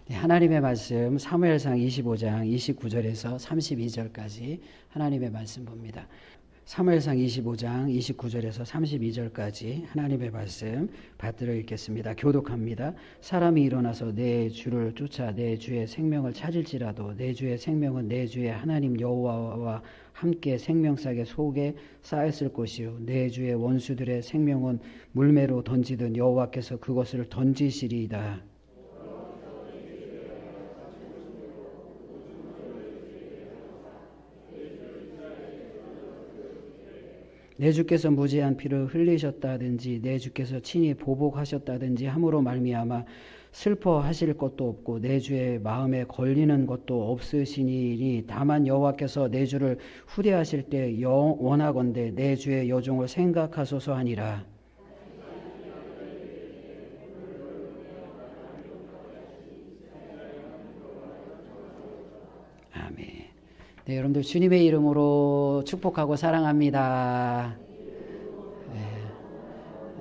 네, 하나님의 말씀 사무엘상 25장 29절에서 32절까지 하나님의 말씀 봅니다. 사무엘상 25장 29절에서 32절까지 하나님의 말씀 받들어 읽겠습니다. 교독합니다. 사람이 일어나서 내 주를 쫓아 내 주의 생명을 찾을지라도 내 주의 생명은 내 주의 하나님 여호와와 함께 생명싸게 속에 쌓였을 것이요 내 주의 원수들의 생명은 물매로 던지든 여호와께서 그것을 던지시리이다. 내 주께서 무죄한 피를 흘리셨다든지 내 주께서 친히 보복하셨다든지 함으로 말미암아 슬퍼하실 것도 없고 내 주의 마음에 걸리는 것도 없으시니 다만 여호와께서 내 주를 후대하실 때 원하건대 내 주의 여종을 생각하소서 하니라. 아멘. 네, 여러분들 주님의 이름으로 축복하고 사랑합니다.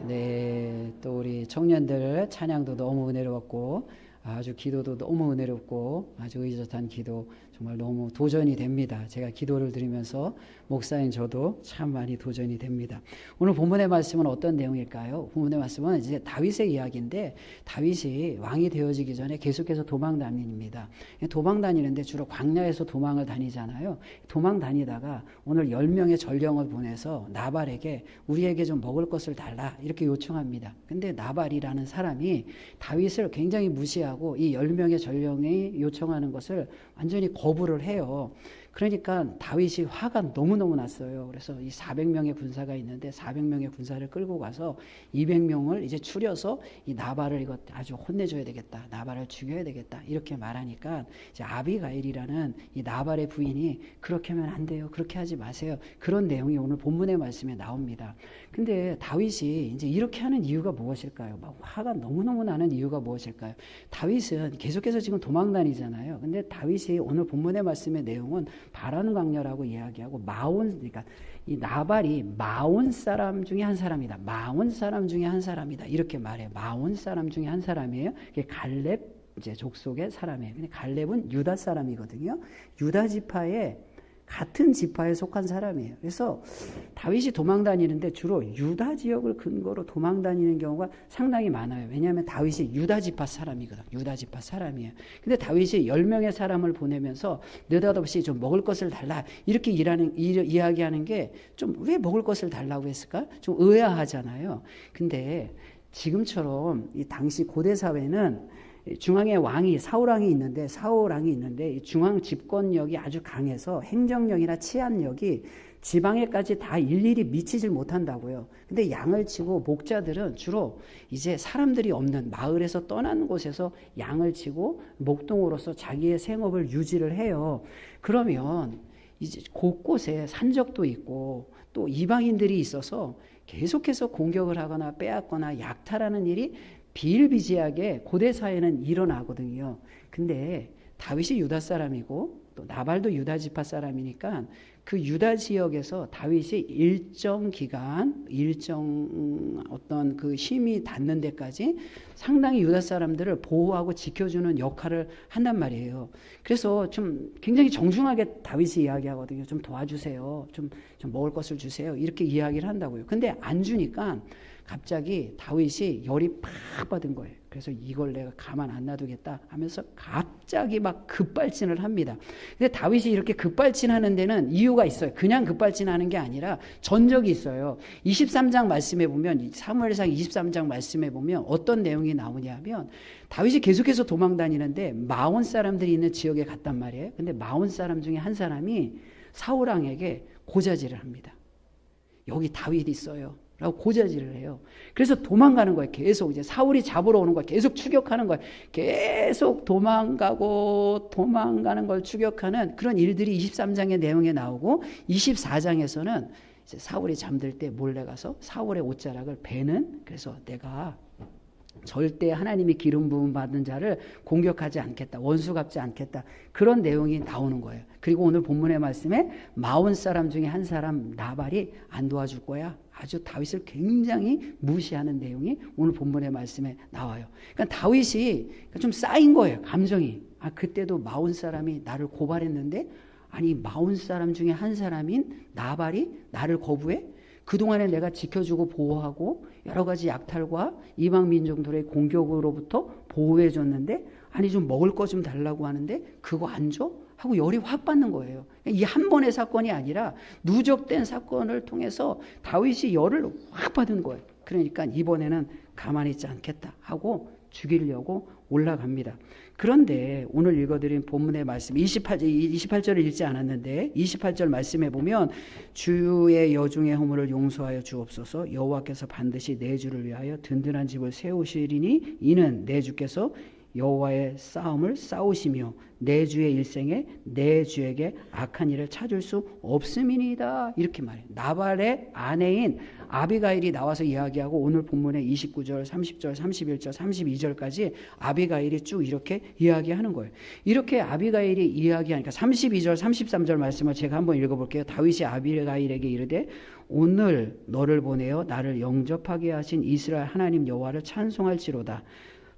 네, 또 우리 청년들 찬양도 너무 은혜로웠고 아주 기도도 너무 은혜롭고 아주 의젓한 기도 정말 너무 도전이 됩니다. 제가 기도를 드리면서 목사인 저도 참 많이 도전이 됩니다. 오늘 본문의 말씀은 어떤 내용일까요? 본문의 말씀은 이제 다윗의 이야기인데 다윗이 왕이 되어지기 전에 계속해서 도망 다닙니다. 도망 다니는데 주로 광야에서 도망을 다니잖아요. 도망 다니다가 오늘 10명의 전령을 보내서 나발에게 우리에게 좀 먹을 것을 달라 이렇게 요청합니다. 근데 나발이라는 사람이 다윗을 굉장히 무시하고 이 10명의 전령이 요청하는 것을 완전히 거부를 해요. 그러니까 다윗이 화가 너무너무 났어요. 그래서 이 400명의 군사가 있는데 400명의 군사를 끌고 가서 200명을 이제 추려서 이 나발을 이거 아주 혼내줘야 되겠다. 나발을 죽여야 되겠다. 이렇게 말하니까 이제 아비가일이라는 이 나발의 부인이 그렇게 하면 안 돼요. 그렇게 하지 마세요. 그런 내용이 오늘 본문의 말씀에 나옵니다. 근데 다윗이 이제 이렇게 하는 이유가 무엇일까요? 막 화가 너무너무 나는 이유가 무엇일까요? 다윗은 계속해서 지금 도망 다니잖아요. 근데 다윗이 오늘 본문의 말씀의 내용은 바란 광야라고 이야기하고 그러니까 이 나발이 마온 사람 중에 한 사람이다. 마온 사람 중에 한 사람이다. 이렇게 말해요. 마온 사람 중에 한 사람이에요. 이게 갈렙 이제 족속의 사람이에요. 근데 갈렙은 유다 사람이거든요. 유다 지파의 같은 지파에 속한 사람이에요. 그래서 다윗이 도망 다니는데 주로 유다 지역을 근거로 도망 다니는 경우가 상당히 많아요. 왜냐하면 다윗이 유다 지파 사람이거든. 유다 지파 사람이에요. 근데 다윗이 10명의 사람을 보내면서 느닷없이 좀 먹을 것을 달라 이렇게 이야기하는 게 좀 왜 먹을 것을 달라고 했을까? 좀 의아하잖아요. 근데 지금처럼 이 당시 고대 사회는 중앙에 사울왕이 있는데 중앙 집권력이 아주 강해서 행정력이나 치안력이 지방에까지 다 일일이 미치질 못한다고요. 근데 양을 치고 목자들은 주로 이제 사람들이 없는 마을에서 떠난 곳에서 양을 치고 목동으로서 자기의 생업을 유지를 해요. 그러면 이제 곳곳에 산적도 있고 또 이방인들이 있어서 계속해서 공격을 하거나 빼앗거나 약탈하는 일이 비일비재하게 고대 사회는 일어나거든요. 근데 다윗이 유다 사람이고 또 나발도 유다 지파 사람이니까 그 유다 지역에서 다윗이 일정 기간, 어떤 그 힘이 닿는 데까지 상당히 유다 사람들을 보호하고 지켜주는 역할을 한단 말이에요. 그래서 좀 굉장히 정중하게 다윗이 이야기하거든요. 좀 도와주세요. 좀 먹을 것을 주세요. 이렇게 이야기를 한다고요. 근데 안 주니까 갑자기 다윗이 열이 팍 받은 거예요. 그래서 이걸 내가 가만 안 놔두겠다 하면서 갑자기 막 급발진을 합니다. 근데 다윗이 이렇게 급발진하는 데는 이유가 있어요. 그냥 급발진하는 게 아니라 전적이 있어요. 23장 말씀에 보면 사무엘상 23장 말씀에 보면 어떤 내용이 나오냐면 다윗이 계속해서 도망 다니는데 마온 사람들이 있는 지역에 갔단 말이에요. 근데 마온 사람 중에 한 사람이 사울왕에게 고자질을 합니다. 여기 다윗이 있어요. 라고 고자질을 해요. 그래서 도망가는 거예요. 계속 이제 사울이 잡으러 오는 거예요. 계속 추격하는 거예요. 계속 도망가는 걸 추격하는 그런 일들이 23장의 내용에 나오고 24장에서는 이제 사울이 잠들 때 몰래 가서 사울의 옷자락을 베는 그래서 내가 절대 하나님이 기름 부음 받은 자를 공격하지 않겠다. 원수 갚지 않겠다. 그런 내용이 나오는 거예요. 그리고 오늘 본문의 말씀에 40사람 중에 한 사람 나발이 안 도와줄 거야. 아주 다윗을 굉장히 무시하는 내용이 오늘 본문의 말씀에 나와요. 그러니까 다윗이 좀 쌓인 거예요. 감정이. 그때도 40사람이 나를 고발했는데 아니 40사람 중에 한 사람인 나발이 나를 거부해? 그동안에 내가 지켜주고 보호하고 여러 가지 약탈과 이방 민족들의 공격으로부터 보호해 줬는데 아니 좀 먹을 거 좀 달라고 하는데 그거 안 줘? 하고 열이 확 받는 거예요. 이 한 번의 사건이 아니라 누적된 사건을 통해서 다윗이 열을 확 받은 거예요. 그러니까 이번에는 가만히 있지 않겠다 하고 죽이려고 올라갑니다. 그런데 오늘 읽어드린 본문의 말씀 28절을 읽지 않았는데 28절 말씀에 보면 주의 여중의 허물을 용서하여 주옵소서. 여호와께서 반드시 내 주를 위하여 든든한 집을 세우시리니 이는 내 주께서 여호와의 싸움을 싸우시며 내 주의 일생에 내 주에게 악한 일을 찾을 수 없음이니이다. 이렇게 말해요. 나발의 아내인 아비가일이 나와서 이야기하고 오늘 본문의 29절, 30절, 31절, 32절까지 아비가일이 쭉 이렇게 이야기하는 거예요. 이렇게 아비가일이 이야기하니까 32절, 33절 말씀을 제가 한번 읽어볼게요. 다윗이 아비가일에게 이르되 오늘 너를 보내어 나를 영접하게 하신 이스라엘 하나님 여호와를 찬송할지로다.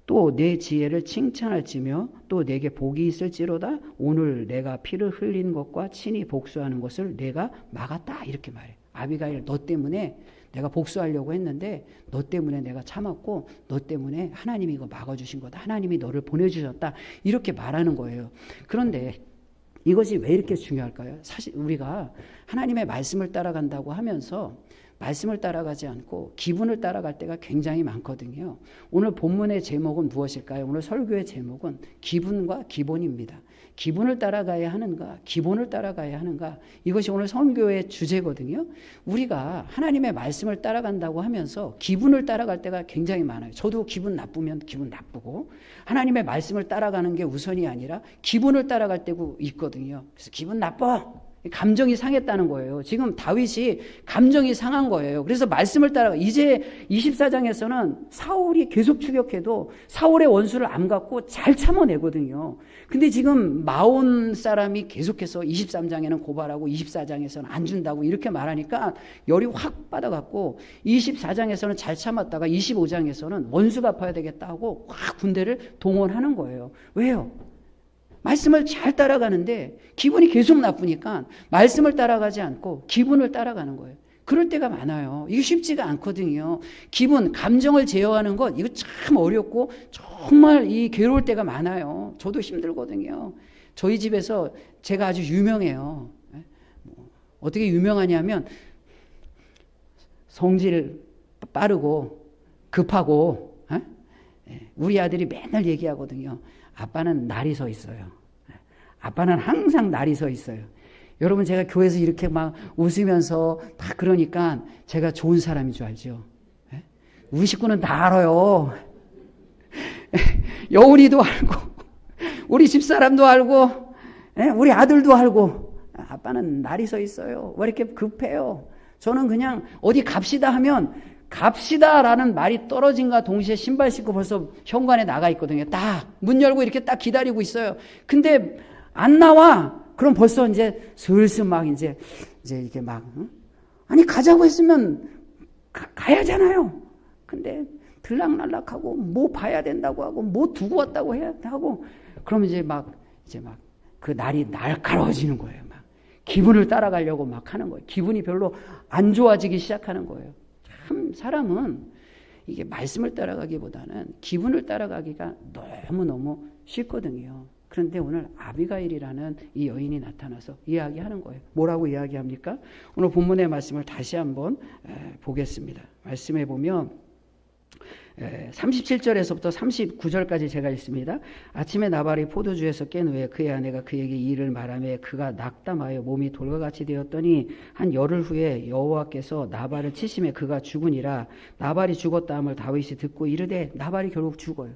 또 내 지혜를 칭찬할지며 또 내게 복이 있을지로다. 오늘 내가 피를 흘린 것과 친히 복수하는 것을 내가 막았다. 이렇게 말해요. 아비가일 너 때문에 내가 복수하려고 했는데 너 때문에 내가 참았고 너 때문에 하나님이 이거 막아주신 거다. 하나님이 너를 보내주셨다. 이렇게 말하는 거예요. 그런데 이것이 왜 이렇게 중요할까요? 사실 우리가 하나님의 말씀을 따라간다고 하면서 말씀을 따라가지 않고 기분을 따라갈 때가 굉장히 많거든요. 오늘 본문의 제목은 무엇일까요? 오늘 설교의 제목은 기분과 기본입니다. 기분을 따라가야 하는가, 기본을 따라가야 하는가, 이것이 오늘 선교의 주제거든요. 우리가 하나님의 말씀을 따라간다고 하면서 기분을 따라갈 때가 굉장히 많아요. 저도 기분 나쁘면 기분 나쁘고 하나님의 말씀을 따라가는 게 우선이 아니라 기분을 따라갈 때도 있거든요. 그래서 기분 나빠. 감정이 상했다는 거예요. 지금 다윗이 감정이 상한 거예요. 그래서 말씀을 따라가 이제 24장에서는 사울이 계속 추격해도 사울의 원수를 안 갖고 잘 참아내거든요. 근데 지금 마온 사람이 계속해서 23장에는 고발하고 24장에서는 안 준다고 이렇게 말하니까 열이 확 받아갖고 24장에서는 잘 참았다가 25장에서는 원수 갚아야 되겠다 하고 확 군대를 동원하는 거예요. 왜요? 말씀을 잘 따라가는데 기분이 계속 나쁘니까 말씀을 따라가지 않고 기분을 따라가는 거예요. 그럴 때가 많아요. 이게 쉽지가 않거든요. 기분, 감정을 제어하는 것 이거 참 어렵고 정말 이 괴로울 때가 많아요. 저도 힘들거든요. 저희 집에서 제가 아주 유명해요. 어떻게 유명하냐면 성질 빠르고 급하고 우리 아들이 맨날 얘기하거든요. 아빠는 날이 서 있어요. 아빠는 항상 날이 서 있어요. 여러분 제가 교회에서 이렇게 막 웃으면서 다 그러니까 제가 좋은 사람인 줄 알죠. 우리 식구는 다 알아요. 여운이도 알고 우리 집사람도 알고 우리 아들도 알고 아빠는 날이 서 있어요. 왜 이렇게 급해요? 저는 그냥 어디 갑시다 하면 갑시다라는 말이 떨어진과 동시에 신발 신고 벌써 현관에 나가 있거든요. 딱 문 열고 이렇게 딱 기다리고 있어요. 근데 안 나와. 그럼 벌써 이제 슬슬 막 이제 이렇게 막 아니 가자고 했으면 가야잖아요. 근데 들락날락하고 뭐 봐야 된다고 하고 뭐 두고 왔다고 해야 하고 그러면 이제 막 그 날이 날카로워지는 거예요. 막 기분을 따라가려고 막 하는 거예요. 기분이 별로 안 좋아지기 시작하는 거예요. 참 사람은 이게 말씀을 따라가기보다는 기분을 따라가기가 너무너무 쉽거든요. 그런데 오늘 아비가일이라는 이 여인이 나타나서 이야기하는 거예요. 뭐라고 이야기합니까? 오늘 본문의 말씀을 다시 한번 보겠습니다. 말씀해 보면 37절에서부터 39절까지 제가 읽습니다. 아침에 나발이 포도주에서 깬 후에 그의 아내가 그에게 이 일을 말하며 그가 낙담하여 몸이 돌과 같이 되었더니 한 열흘 후에 여호와께서 나발을 치심에 그가 죽으니라. 나발이 죽었다 함을 다윗이 듣고 이르되 나발이 결국 죽어요.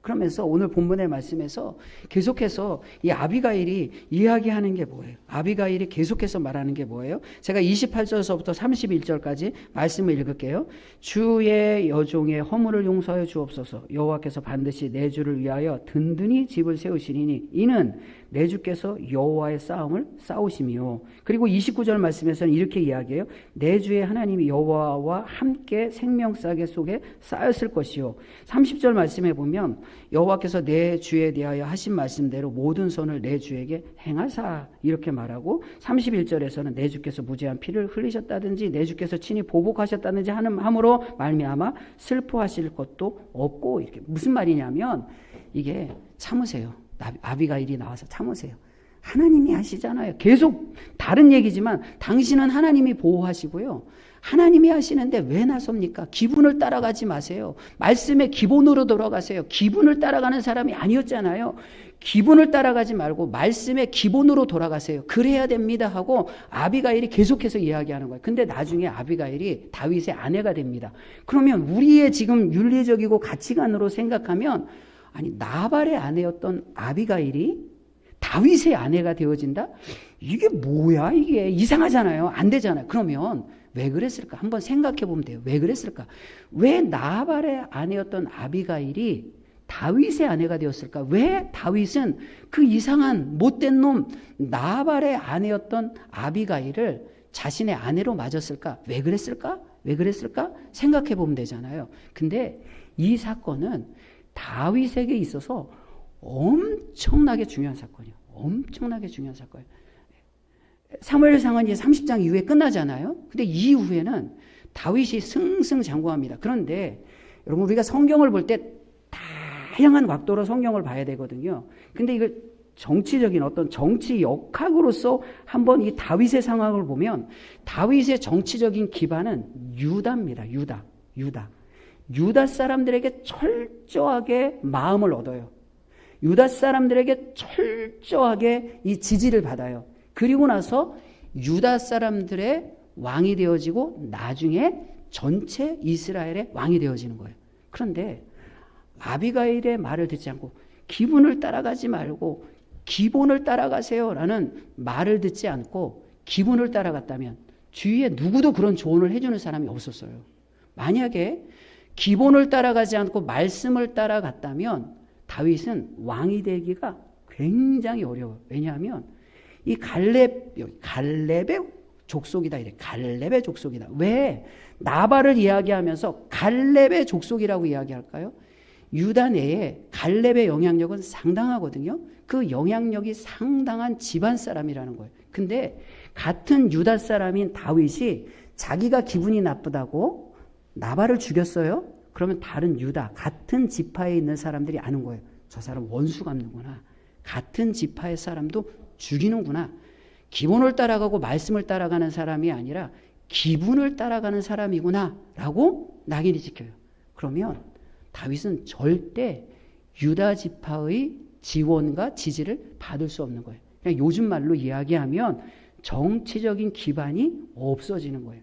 그러면서 오늘 본문의 말씀에서 계속해서 이 아비가일이 이야기하는 게 뭐예요? 아비가일이 계속해서 말하는 게 뭐예요? 제가 28절서부터 31절까지 말씀을 읽을게요. 주의 여종의 허물을 용서하여 주옵소서. 여호와께서 반드시 내 주를 위하여 든든히 집을 세우시리니 이는 내 주께서 여호와의 싸움을 싸우시며. 그리고 29절 말씀에서는 이렇게 이야기해요. 내 주의 하나님이 여호와와 함께 생명싸개 속에 쌓였을 것이요. 30절 말씀에 보면 여호와께서 내 주에 대하여 하신 말씀대로 모든 선을 내 주에게 행하사 이렇게 말하고, 31절에서는 내 주께서 무죄한 피를 흘리셨다든지 내 주께서 친히 보복하셨다든지 함으로 말미암아 슬퍼하실 것도 없고, 이렇게 무슨 말이냐면 이게 참으세요. 아비가일이 나와서 참으세요. 하나님이 하시잖아요. 계속 다른 얘기지만 당신은 하나님이 보호하시고요. 하나님이 하시는데 왜 나섭니까? 기분을 따라가지 마세요. 말씀의 기본으로 돌아가세요. 기분을 따라가는 사람이 아니었잖아요. 기분을 따라가지 말고 말씀의 기본으로 돌아가세요. 그래야 됩니다 하고 아비가일이 계속해서 이야기하는 거예요. 근데 나중에 아비가일이 다윗의 아내가 됩니다. 그러면 우리의 지금 윤리적이고 가치관으로 생각하면, 아니 나발의 아내였던 아비가일이 다윗의 아내가 되어진다? 이게 뭐야? 이게 이상하잖아요. 안 되잖아요. 그러면 왜 그랬을까? 한번 생각해 보면 돼요. 왜 그랬을까? 왜 나발의 아내였던 아비가일이 다윗의 아내가 되었을까? 왜 다윗은 그 이상한 못된 놈 나발의 아내였던 아비가일을 자신의 아내로 맞았을까? 왜 그랬을까? 왜 그랬을까? 생각해 보면 되잖아요. 근데 이 사건은 다윗에게 있어서 엄청나게 중요한 사건이에요. 엄청나게 중요한 사건이에요. 사무엘상은 이제 30장 이후에 끝나잖아요. 근데 이후에는 다윗이 승승장구합니다. 그런데 여러분, 우리가 성경을 볼 때 다양한 각도로 성경을 봐야 되거든요. 근데 이걸 정치적인 어떤 정치 역학으로서 한번 이 다윗의 상황을 보면 다윗의 정치적인 기반은 유다입니다. 유다 사람들에게 철저하게 마음을 얻어요. 유다 사람들에게 철저하게 이 지지를 받아요. 그리고 나서 유다 사람들의 왕이 되어지고 나중에 전체 이스라엘의 왕이 되어지는 거예요. 그런데 아비가일의 말을 듣지 않고 기분을 따라가지 말고 기본을 따라가세요라는 말을 듣지 않고 기분을 따라갔다면 주위에 누구도 그런 조언을 해주는 사람이 없었어요. 만약에 기본을 따라가지 않고 말씀을 따라갔다면 다윗은 왕이 되기가 굉장히 어려워요. 왜냐하면 이 갈렙의 족속이다. 이래. 갈렙의 족속이다. 왜 나발을 이야기하면서 갈렙의 족속이라고 이야기할까요? 유다 내에 갈렙의 영향력은 상당하거든요. 그 영향력이 상당한 집안 사람이라는 거예요. 근데 같은 유다 사람인 다윗이 자기가 기분이 나쁘다고 나발을 죽였어요. 그러면 다른 유다 같은 지파에 있는 사람들이 아는 거예요. 저 사람 원수 갚는구나. 같은 지파의 사람도 죽이는구나. 기본을 따라가고 말씀을 따라가는 사람이 아니라 기분을 따라가는 사람이구나 라고 낙인이 찍혀요. 그러면 다윗은 절대 유다 지파의 지원과 지지를 받을 수 없는 거예요. 그냥 요즘 말로 이야기하면 정치적인 기반이 없어지는 거예요.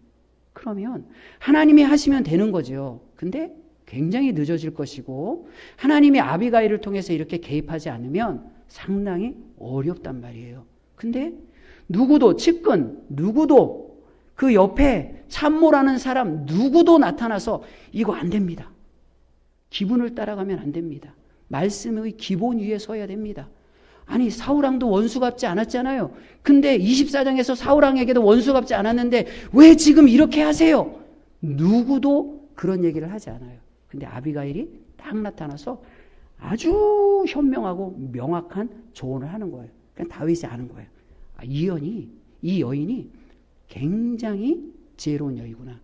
그러면 하나님이 하시면 되는 거죠. 근데 굉장히 늦어질 것이고 하나님이 아비가일을 통해서 이렇게 개입하지 않으면 상당히 어렵단 말이에요. 근데 누구도 측근 누구도 그 옆에 참모라는 사람 누구도 나타나서 이거 안 됩니다. 기분을 따라가면 안 됩니다. 말씀의 기본 위에 서야 됩니다. 아니 사울왕도 원수 갚지 않았잖아요. 근데 24장에서 사울왕에게도 원수 갚지 않았는데 왜 지금 이렇게 하세요? 누구도 그런 얘기를 하지 않아요. 근데 아비가일이 딱 나타나서 아주 현명하고 명확한 조언을 하는 거예요. 그러니까 다윗이 아는 거예요. 이 여인이 굉장히 지혜로운 여인이구나.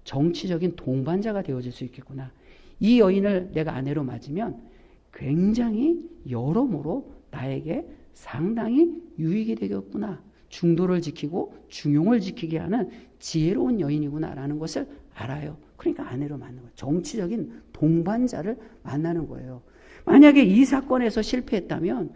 정치적인 동반자가 되어질 수 있겠구나. 이 여인을 내가 아내로 맞으면 굉장히 여러모로 나에게 상당히 유익이 되겠구나. 중도를 지키고 중용을 지키게 하는 지혜로운 여인이구나라는 것을 알아요. 그러니까 아내로 만나는 거예요. 정치적인 동반자를 만나는 거예요. 만약에 이 사건에서 실패했다면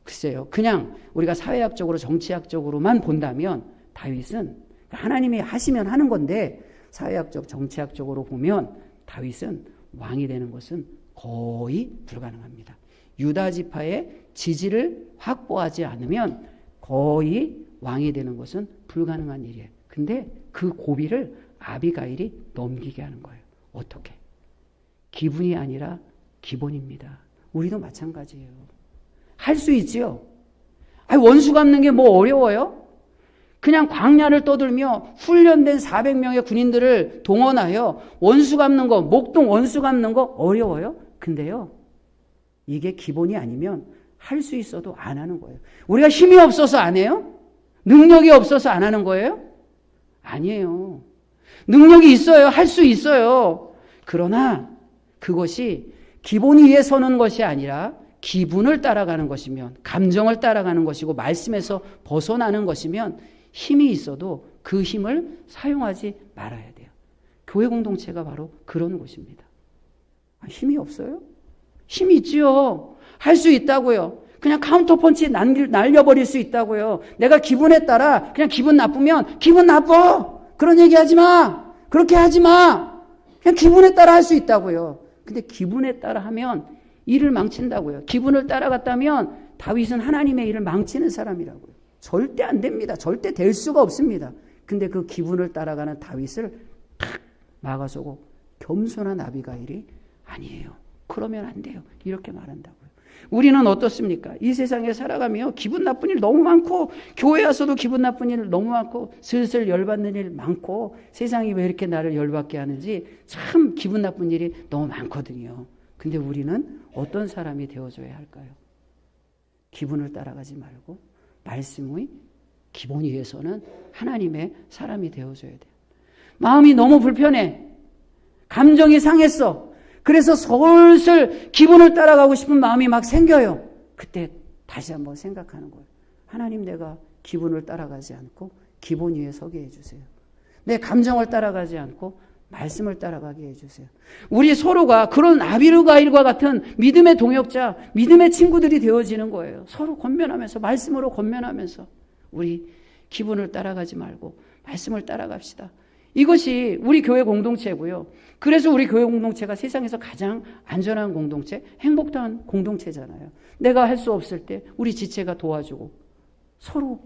글쎄요. 그냥 우리가 사회학적으로 정치학적으로만 본다면 다윗은 하나님이 하시면 하는 건데 사회학적 정치학적으로 보면 다윗은 왕이 되는 것은 거의 불가능합니다. 유다 지파의 지지를 확보하지 않으면 거의 왕이 되는 것은 불가능한 일이에요. 근데 그 고비를 아비가일이 넘기게 하는 거예요. 어떻게? 기분이 아니라 기본입니다. 우리도 마찬가지예요. 할 수 있지요. 원수 갚는 게 뭐 어려워요? 그냥 광야를 떠들며 훈련된 400명의 군인들을 동원하여 원수 갚는 거, 목동 원수 갚는 거 어려워요? 근데요, 이게 기본이 아니면 할 수 있어도 안 하는 거예요. 우리가 힘이 없어서 안 해요? 능력이 없어서 안 하는 거예요? 아니에요. 능력이 있어요. 할 수 있어요. 그러나 그것이 기본 위에 서는 것이 아니라 기분을 따라가는 것이면, 감정을 따라가는 것이고 말씀에서 벗어나는 것이면 힘이 있어도 그 힘을 사용하지 말아야 돼요. 교회 공동체가 바로 그런 곳입니다. 힘이 없어요? 힘이 있지요. 할 수 있다고요. 그냥 카운터펀치 날려버릴 수 있다고요. 내가 기분에 따라 그냥 기분 나쁘면 기분 나빠! 그런 얘기 하지 마! 그렇게 하지 마! 그냥 기분에 따라 할 수 있다고요. 근데 기분에 따라 하면 일을 망친다고요. 기분을 따라갔다면 다윗은 하나님의 일을 망치는 사람이라고요. 절대 안 됩니다. 절대 될 수가 없습니다. 근데 그 기분을 따라가는 다윗을 탁 막아서고 겸손한 아비가일이 아니에요. 그러면 안 돼요. 이렇게 말한다고요. 우리는 어떻습니까? 이 세상에 살아가며 기분 나쁜 일 너무 많고, 교회 와서도 기분 나쁜 일 너무 많고, 슬슬 열받는 일 많고, 세상이 왜 이렇게 나를 열받게 하는지 참 기분 나쁜 일이 너무 많거든요. 근데 우리는 어떤 사람이 되어줘야 할까요? 기분을 따라가지 말고 말씀의 기본 위에서는 하나님의 사람이 되어줘야 돼요. 마음이 너무 불편해. 감정이 상했어. 그래서 솔솔 기분을 따라가고 싶은 마음이 막 생겨요. 그때 다시 한번 생각하는 거예요. 하나님, 내가 기분을 따라가지 않고 기본 위에 서게 해주세요. 내 감정을 따라가지 않고 말씀을 따라가게 해주세요. 우리 서로가 그런 아비가일과 같은 믿음의 동역자, 믿음의 친구들이 되어지는 거예요. 서로 권면하면서, 말씀으로 권면하면서 우리 기분을 따라가지 말고 말씀을 따라갑시다. 이것이 우리 교회 공동체고요. 그래서 우리 교회 공동체가 세상에서 가장 안전한 공동체, 행복한 공동체잖아요. 내가 할 수 없을 때 우리 지체가 도와주고 서로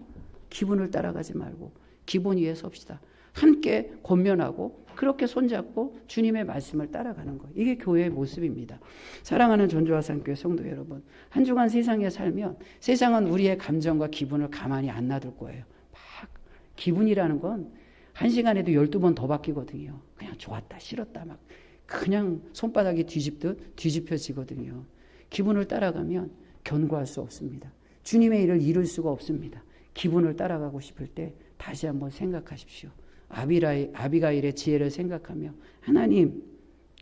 기분을 따라가지 말고 기본 위에 섭시다. 함께 권면하고 그렇게 손잡고 주님의 말씀을 따라가는 거예요. 이게 교회의 모습입니다. 사랑하는 전주화산교회 성도 여러분, 한 주간 세상에 살면 세상은 우리의 감정과 기분을 가만히 안 놔둘 거예요. 막 기분이라는 건 한 시간에도 12번 더 바뀌거든요. 그냥 좋았다 싫었다 막 그냥 손바닥이 뒤집듯 뒤집혀지거든요. 기분을 따라가면 견고할 수 없습니다. 주님의 일을 이룰 수가 없습니다. 기분을 따라가고 싶을 때 다시 한번 생각하십시오. 아비가일의 지혜를 생각하며, 하나님,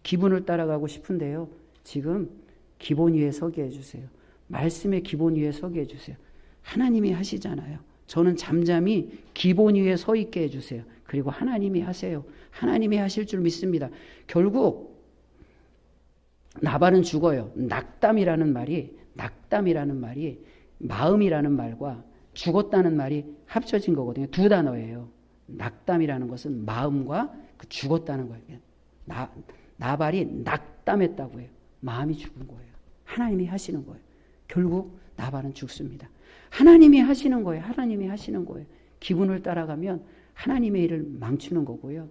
기분을 따라가고 싶은데요, 지금 기본 위에 서게 해주세요. 말씀의 기본 위에 서게 해주세요. 하나님이 하시잖아요. 저는 잠잠히 기본 위에 서 있게 해주세요. 그리고 하나님이 하세요. 하나님이 하실 줄 믿습니다. 결국 나발은 죽어요. 낙담이라는 말이 마음이라는 말과 죽었다는 말이 합쳐진 거거든요. 두 단어예요. 낙담이라는 것은 마음과 죽었다는 거예요. 나발이 낙담했다고 해요. 마음이 죽은 거예요. 하나님이 하시는 거예요. 결국 나발은 죽습니다. 하나님이 하시는 거예요. 하나님이 하시는 거예요. 기분을 따라가면 하나님의 일을 망치는 거고요.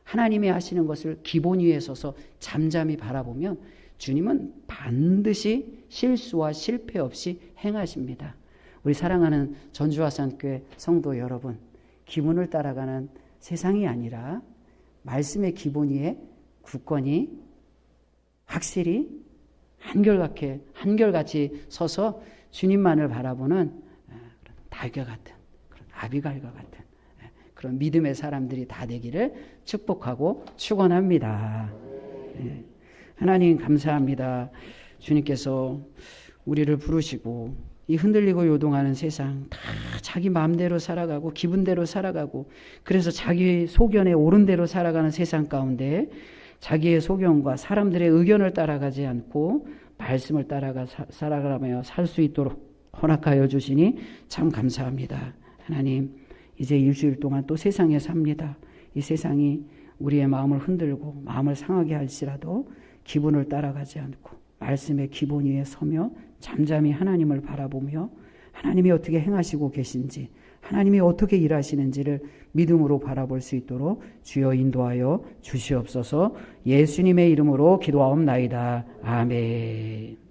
하나님이 하시는 것을 기본 위에 서서 잠잠히 바라보면 주님은 반드시 실수와 실패 없이 행하십니다. 우리 사랑하는 전주화산교회 성도 여러분, 기분을 따라가는 세상이 아니라 말씀의 기본 위에 굳건히 확실히 한결같이 서서 주님만을 바라보는 다윗과 같은 그런 아비가일과 같은 그런 믿음의 사람들이 다 되기를 축복하고 축원합니다. 하나님 감사합니다. 주님께서 우리를 부르시고 이 흔들리고 요동하는 세상 다 자기 마음대로 살아가고 기분대로 살아가고, 그래서 자기 소견에 옳은 대로 살아가는 세상 가운데 자기의 소견과 사람들의 의견을 따라가지 않고 말씀을 따라가 살아가며 살 수 있도록 허락하여 주시니 참 감사합니다. 하나님, 이제 일주일 동안 또 세상에 삽니다. 이 세상이 우리의 마음을 흔들고 마음을 상하게 할지라도 기분을 따라가지 않고 말씀의 기본 위에 서며 잠잠히 하나님을 바라보며 하나님이 어떻게 행하시고 계신지, 하나님이 어떻게 일하시는지를 믿음으로 바라볼 수 있도록 주여 인도하여 주시옵소서. 예수님의 이름으로 기도하옵나이다. 아멘.